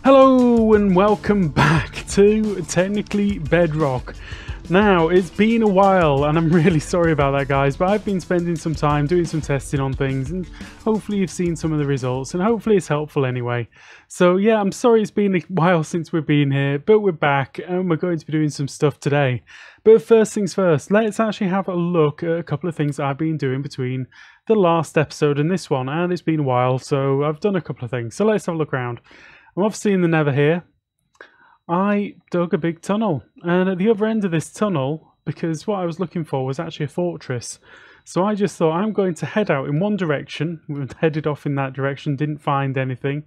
Hello and welcome back to technically Bedrock. Now, it's been a while and I'm really sorry about that, guys, but I've been spending some time doing some testing on things and hopefully you've seen some of the results and hopefully it's helpful anyway. So yeah, I'm sorry it's been a while since we've been here, but we're back and we're going to be doing some stuff today. But first things first, let's actually have a look at a couple of things that I've been doing between the last episode and this one, and it's been a while, so I've done a couple of things. So let's have a look around. I'm obviously in the Nether here. I dug a big tunnel, and at the other end of this tunnel, because what I was looking for was actually a fortress, so I just thought I'm going to head out in one direction. We headed off in that direction, didn't find anything.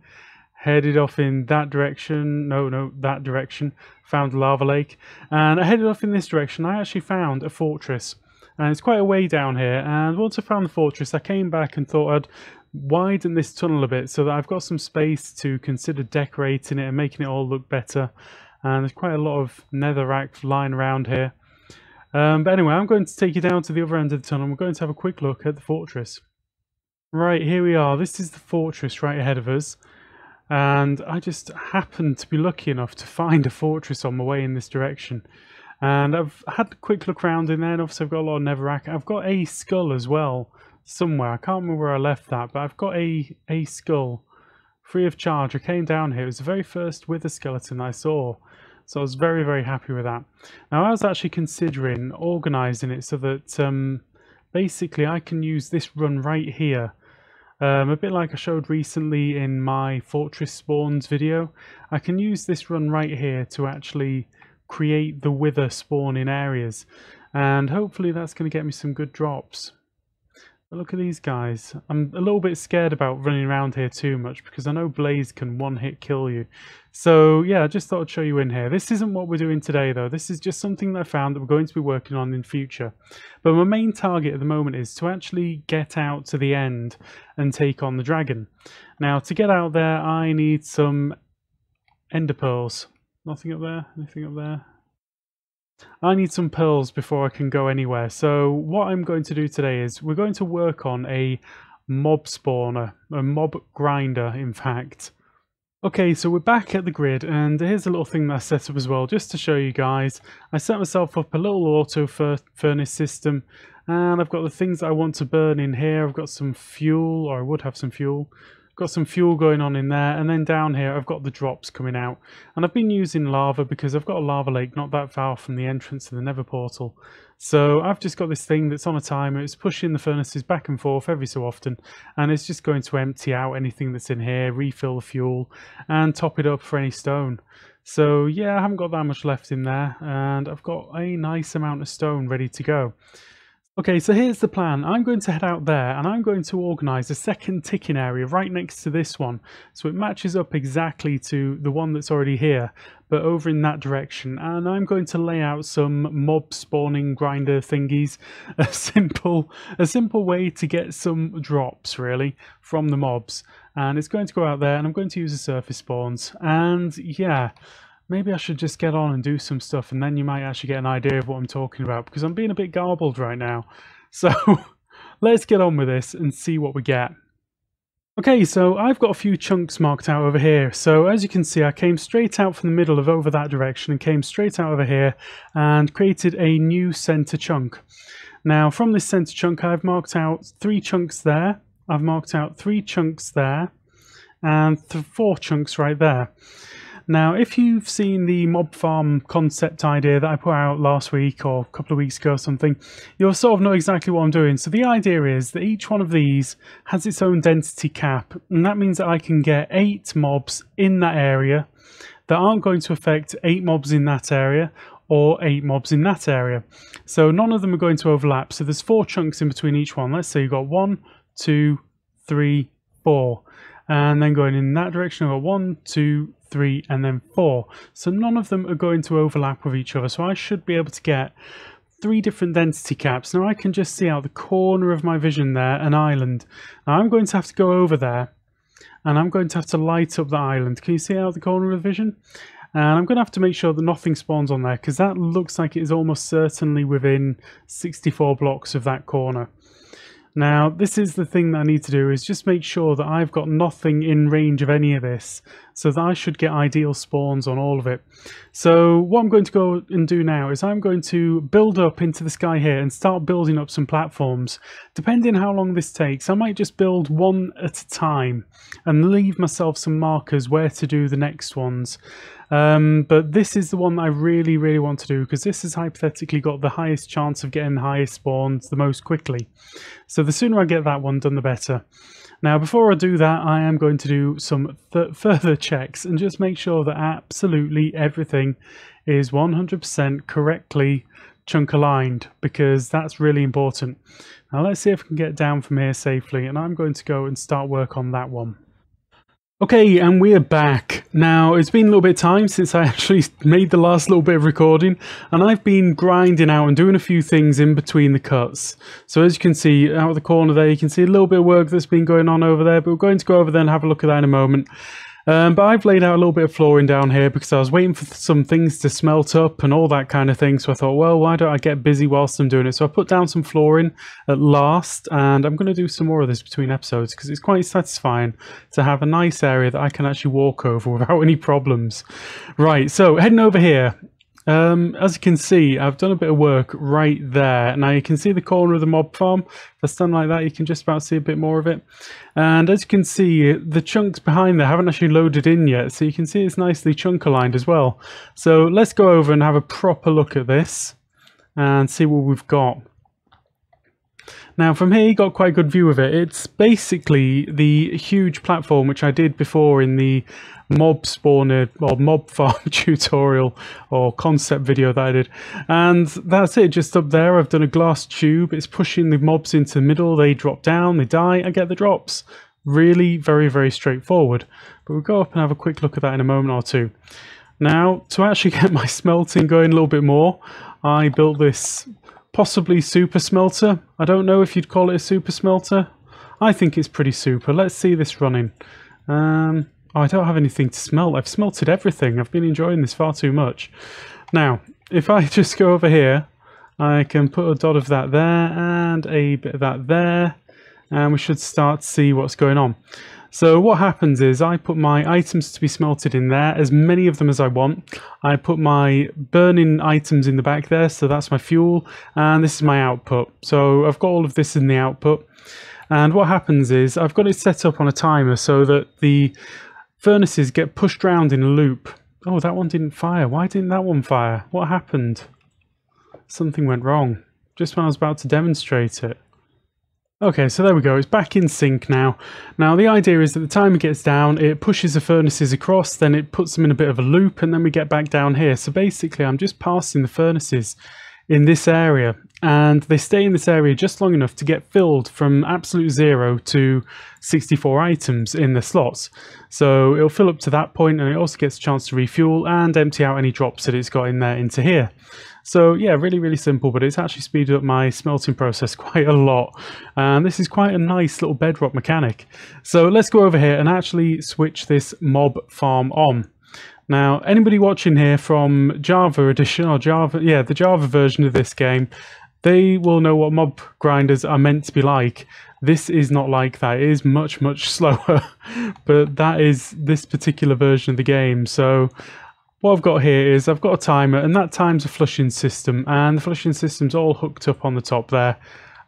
Headed off in that direction, no, that direction, found a lava lake, and I headed off in this direction. I actually found a fortress, and it's quite a way down here, and once I found the fortress I came back and thought I'd widen this tunnel a bit so that I've got some space to consider decorating it and making it all look better. And there's quite a lot of netherrack lying around here, but anyway, I'm going to take you down to the other end of the tunnel and we're going to have a quick look at the fortress. Right, here we are. This is the fortress right ahead of us, and I just happened to be lucky enough to find a fortress on my way in this direction. And I've had a quick look around in there, and obviously I've got a lot of netherrack. I've got a skull as well somewhere. I can't remember where I left that, but I've got a skull free of charge. I came down here. It was the very first wither skeleton I saw, so I was very, very happy with that. Now I was actually considering organising it so that basically I can use this run right here. A bit like I showed recently in my fortress spawns video. I can use this run right here to actually create the wither spawn in areas, and hopefully that's going to get me some good drops. But look at these guys. I'm a little bit scared about running around here too much because I know Blaze can one-hit kill you. So yeah, I just thought I'd show you in here. This isn't what we're doing today though. This is just something that I found that we're going to be working on in future. But my main target at the moment is to actually get out to the end and take on the dragon. Now to get out there I need some enderpearls. Nothing up there? Anything up there? I need some pearls before I can go anywhere. So what I'm going to do today is we're going to work on a mob spawner, a mob grinder in fact. Okay, so we're back at the grid, and here's a little thing that I set up as well just to show you guys. I set myself up a little auto furnace system, and I've got the things that I want to burn in here. I've got some fuel, or I would have some fuel. Got some fuel going on in there, and then down here I've got the drops coming out, and I've been using lava because I've got a lava lake not that far from the entrance to the Nether portal. So I've just got this thing that's on a timer. It's pushing the furnaces back and forth every so often, and it's just going to empty out anything that's in here, refill the fuel and top it up for any stone. So yeah, I haven't got that much left in there, and I've got a nice amount of stone ready to go. Okay, so here's the plan. I'm going to head out there and I'm going to organise a second ticking area right next to this one. So it matches up exactly to the one that's already here, but over in that direction. And I'm going to lay out some mob spawning grinder thingies. A simple way to get some drops, really, from the mobs. And it's going to go out there and I'm going to use the surface spawns. And yeah, maybe I should just get on and do some stuff, and then you might actually get an idea of what I'm talking about, because I'm being a bit garbled right now. So let's get on with this and see what we get. Okay, so I've got a few chunks marked out over here. So as you can see, I came straight out from the middle of over that direction and came straight out over here and created a new center chunk. Now from this center chunk I've marked out 3 chunks there, I've marked out 3 chunks there, and 4 chunks right there. Now, if you've seen the mob farm concept idea that I put out last week or a couple of weeks ago or something, you'll sort of know exactly what I'm doing. So the idea is that each one of these has its own density cap, and that means that I can get 8 mobs in that area that aren't going to affect 8 mobs in that area or 8 mobs in that area. So none of them are going to overlap. So there's 4 chunks in between each one. Let's say you've got 1, 2, 3, 4. And then going in that direction, I've got 1, 2, 3, and then 4. So none of them are going to overlap with each other. So I should be able to get 3 different density caps. Now I can just see out the corner of my vision there an island. Now I'm going to have to go over there, and I'm going to have to light up the island. Can you see out the corner of the vision? And I'm going to have to make sure that nothing spawns on there, because that looks like it is almost certainly within 64 blocks of that corner. Now, this is the thing that I need to do, is just make sure that I've got nothing in range of any of this. so that I should get ideal spawns on all of it. So what I'm going to go and do now is I'm going to build up into the sky here and start building up some platforms. Depending how long this takes, I might just build one at a time and leave myself some markers where to do the next ones. But this is the one that I really want to do, because this has hypothetically got the highest chance of getting the highest spawns the most quickly. So the sooner I get that one done, the better. Now, before I do that, I am going to do some further checks and just make sure that absolutely everything is 100% correctly chunk aligned, because that's really important. Now let's see if I can get down from here safely, and I'm going to go and start work on that one. Okay, and we're back. Now, it's been a little bit of time since I actually made the last little bit of recording, and I've been grinding out and doing a few things in between the cuts. So as you can see, out of the corner there, you can see a little bit of work that's been going on over there, but we're going to go over there and have a look at that in a moment. But I've laid out a little bit of flooring down here because I was waiting for some things to smelt up and all that kind of thing. So I thought, well, why don't I get busy whilst I'm doing it? So I put down some flooring at last, and I'm going to do some more of this between episodes because it's quite satisfying to have a nice area that I can actually walk over without any problems. Right, so heading over here. As you can see, I've done a bit of work right there. Now you can see the corner of the mob farm. If I stand like that, you can just about see a bit more of it. And as you can see, the chunks behind there haven't actually loaded in yet, so you can see it's nicely chunk aligned as well. So let's go over and have a proper look at this and see what we've got. Now from here you got quite a good view of it. It's basically the huge platform which I did before in the mob spawner or mob farm tutorial or concept video that I did, and that's it. Just up there I've done a glass tube. It's pushing the mobs into the middle, they drop down, they die, I get the drops. Really very straightforward, but we'll go up and have a quick look at that in a moment or two. Now to actually get my smelting going a little bit more, I built this possibly super smelter. I don't know if you'd call it a super smelter. I think it's pretty super. Let's see this running. I don't have anything to smelt. I've smelted everything. I've been enjoying this far too much. Now, if I just go over here, I can put a dot of that there and a bit of that there, and we should start to see what's going on. So what happens is I put my items to be smelted in there, as many of them as I want. I put my burning items in the back there, so that's my fuel, and this is my output. So I've got all of this in the output, and what happens is I've got it set up on a timer so that the furnaces get pushed around in a loop. Oh, that one didn't fire. Why didn't that one fire? What happened? Something went wrong just when I was about to demonstrate it. Okay, so there we go. It's back in sync now. Now the idea is that the timer gets down, it pushes the furnaces across, then it puts them in a bit of a loop, and then we get back down here. So basically I'm just passing the furnaces in this area, and they stay in this area just long enough to get filled from absolute 0 to 64 items in the slots. So it'll fill up to that point, and it also gets a chance to refuel and empty out any drops that it's got in there into here. So yeah, really simple, but it's actually speeded up my smelting process quite a lot, and this is quite a nice little bedrock mechanic. So let's go over here and actually switch this mob farm on. Now, anybody watching here from Java edition or Java, yeah, the Java version of this game, they will know what mob grinders are meant to be like. This is not like that. It is much slower, but that is this particular version of the game. So what I've got here is I've got a timer, and that times a flushing system, and the flushing system's all hooked up on the top there.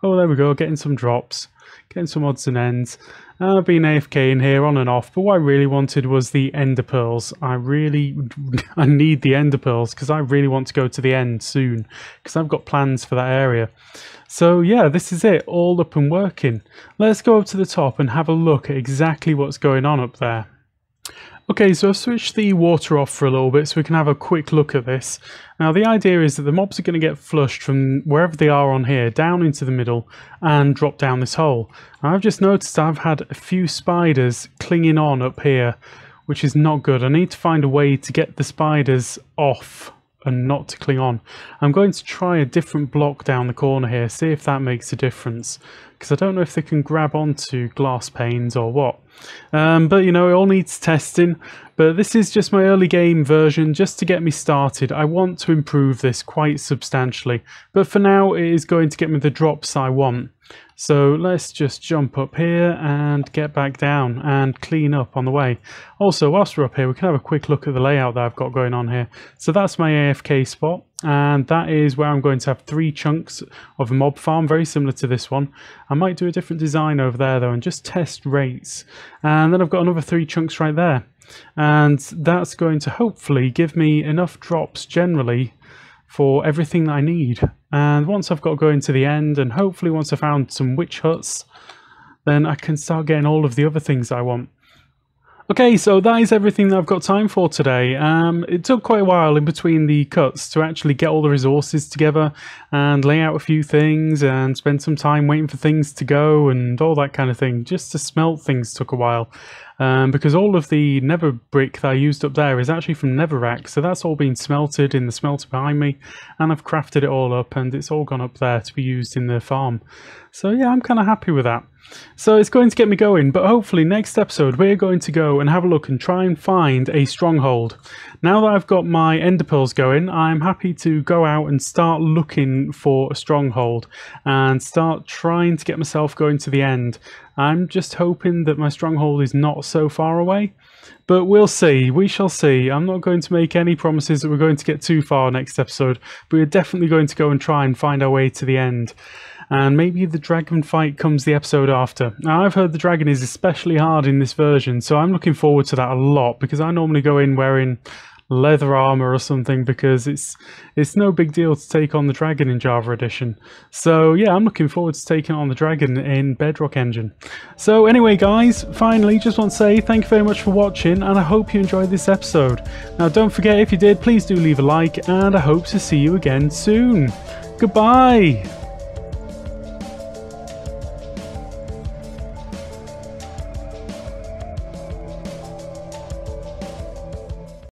Oh, there we go, getting some drops, getting some odds and ends. I've been AFK in here on and off, but what I really wanted was the enderpearls. I need the enderpearls because I really want to go to the end soon, because I've got plans for that area. So yeah, this is it, all up and working. Let's go up to the top and have a look at exactly what's going on up there. Okay, so I've switched the water off for a little bit so we can have a quick look at this. Now the idea is that the mobs are going to get flushed from wherever they are on here down into the middle and drop down this hole. Now, I've just noticed I've had a few spiders clinging on up here, which is not good. I need to find a way to get the spiders off and not to cling on. I'm going to try a different block down the corner here, see if that makes a difference, because I don't know if they can grab onto glass panes or what. But you know, it all needs testing, but this is just my early game version just to get me started. I want to improve this quite substantially, but for now it is going to get me the drops I want. So let's just jump up here and get back down and clean up on the way. Also, whilst we're up here, we can have a quick look at the layout that I've got going on here. So that's my AFK spot, and that is where I'm going to have 3 chunks of a mob farm, very similar to this one. I might do a different design over there though and just test rates. And then I've got another 3 chunks right there. And that's going to hopefully give me enough drops generally for everything that I need. And once I've got going to the end, and hopefully once I've found some witch huts, then I can start getting all of the other things I want. Okay, so that is everything that I've got time for today. It took quite a while in between the cuts to actually get all the resources together and lay out a few things and spend some time waiting for things to go and all that kind of thing. Just to smelt things took a while. Because all of the nether brick that I used up there is actually from netherrack, so that's all been smelted in the smelter behind me, and I've crafted it all up and it's all gone up there to be used in the farm. So yeah, I'm kind of happy with that. So it's going to get me going, but hopefully next episode we're going to go and have a look and try and find a stronghold. Now that I've got my enderpearls going, I'm happy to go out and start looking for a stronghold and start trying to get myself going to the end. I'm just hoping that my stronghold is not so far away, but we'll see. We shall see. I'm not going to make any promises that we're going to get too far next episode, but we're definitely going to go and try and find our way to the end. And maybe the dragon fight comes the episode after. Now, I've heard the dragon is especially hard in this version, so I'm looking forward to that a lot, because I normally go in wearing leather armor or something, because it's no big deal to take on the dragon in Java Edition. So yeah, I'm looking forward to taking on the dragon in Bedrock Engine. So anyway guys, finally just want to say thank you very much for watching, and I hope you enjoyed this episode. Now don't forget, if you did, please do leave a like, and I hope to see you again soon. Goodbye!